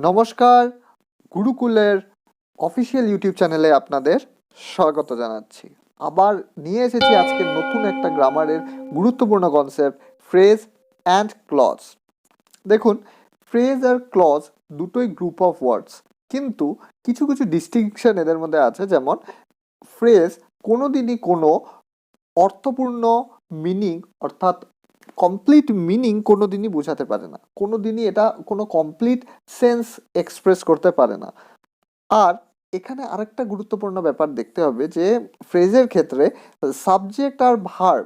নমস্কার, গুরুকুলের official YouTube চ্যানেলে আপনাদের স্বাগত জানাচ্ছি। আবার নিয়ে এসেছি আজকে নতুন একটা গ্রামারের গুরুত্বপূর্ণ কনসেপ্ট, ফ্রেজ অ্যান্ড ক্লজ। দেখুন, ফ্রেজ আর ক্লজ দুটোই গ্রুপ অফ ওয়ার্ডস, কিন্তু কিছু কিছু ডিস্টিংশন এদের মধ্যে আছে। যেমন ফ্রেজ কোনোদিনই কোনো অর্থপূর্ণ মিনিং, অর্থাৎ কমপ্লিট মিনিং কোনোদিনই বোঝাতে পারে না, কোনোদিনই এটা কোনো কমপ্লিট সেন্স এক্সপ্রেস করতে পারে না। আর এখানে আরেকটা গুরুত্বপূর্ণ ব্যাপার দেখতে হবে যে ফ্রেজের ক্ষেত্রে সাবজেক্ট আর ভার্ব,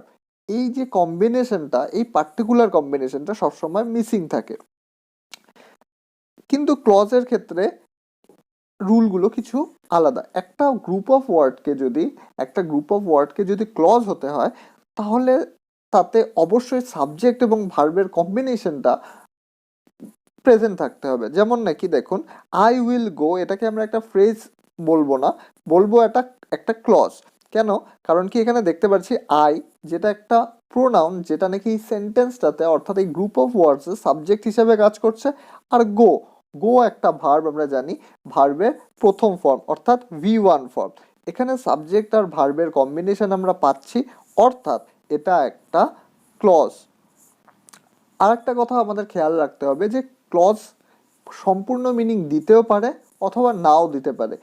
এই যে কম্বিনেশনটা, এই পার্টিকুলার কম্বিনেশনটা সবসময় মিসিং থাকে। কিন্তু ক্লজের ক্ষেত্রে রুলগুলো কিছু আলাদা। একটা গ্রুপ অফ ওয়ার্ডকে যদি ক্লজ হতে হয়, তাহলে তাতে অবশ্যই সাবজেক্ট এবং ভার্বের কম্বিনেশনটা প্রেজেন্ট থাকতে হবে। যেমন নাকি দেখুন, আই উইল গো, এটাকে আমরা একটা ফ্রেজ বলবো না, বলবো এটা একটা ক্লজ। কেন? কারণ কি এখানে দেখতে পাচ্ছি আই, যেটা একটা প্রোনাউন, যেটা নাকি এই সেন্টেন্সটাতে অর্থাৎ এই গ্রুপ অফ ওয়ার্ডসে সাবজেক্ট হিসেবে কাজ করছে। আর গো, গো একটা ভার্ব, আমরা জানি ভার্বের প্রথম ফর্ম অর্থাৎ V1 ফর্ম। এখানে সাবজেক্ট আর ভার্বের কম্বিনেশন আমরা পাচ্ছি, অর্থাৎ এটা একটা ক্লজ। আর একটা কথা আমাদের খেয়াল রাখতে হবে যে ক্লজ সম্পূর্ণ মিনিং দিতেও পারে অথবা নাও দিতে পারে।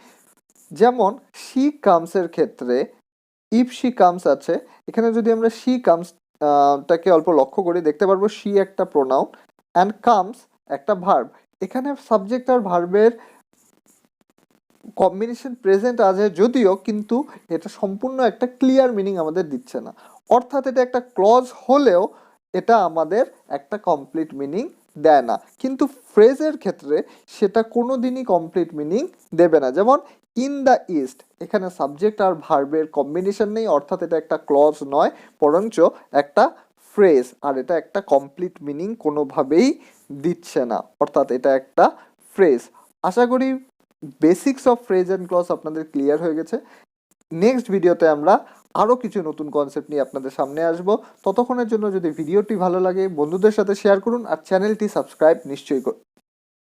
যেমন শি কামসের ক্ষেত্রে ইফ শি কামস আছে, এখানে যদি আমরা শি কামস টাকে অল্প লক্ষ্য করি, দেখতে পারবো শি একটা প্রোনাউন অ্যান্ড কামস একটা ভার্ব। এখানে সাবজেক্ট আর ভার্বের কম্বিনেশন প্রেজেন্ট আছে যদিও, কিন্তু এটা সম্পূর্ণ একটা ক্লিয়ার মিনিং আমাদের দিচ্ছে না। অর্থাৎ এটা একটা ক্লজ হলেও এটা আমাদের একটা কমপ্লিট মিনিং দেয় না। কিন্তু ফ্রেজের ক্ষেত্রে সেটা কোনো দিনই কমপ্লিট মিনিং দেবে না। যেমন ইন দ্য ইস্ট, এখানে সাবজেক্ট আর ভার্বের কম্বিনেশন নেই, অর্থাৎ এটা একটা ক্লজ নয়, বরঞ্চ একটা ফ্রেজ। আর এটা একটা কমপ্লিট মিনিং কোনোভাবেই দিচ্ছে না, অর্থাৎ এটা একটা ফ্রেজ। আশা করি basics of phrase and clause আপনাদের ক্লিয়ার হয়ে গেছে। নেক্সট ভিডিওতে আমরা আরও কিছু নতুন কনসেপ্ট নিয়ে আপনাদের সামনে আসব। ততক্ষণের জন্য যদি ভিডিওটি ভালো লাগে বন্ধুদের সাথে শেয়ার করুন, আর চ্যানেলটি সাবস্ক্রাইব নিশ্চয়ই করুন।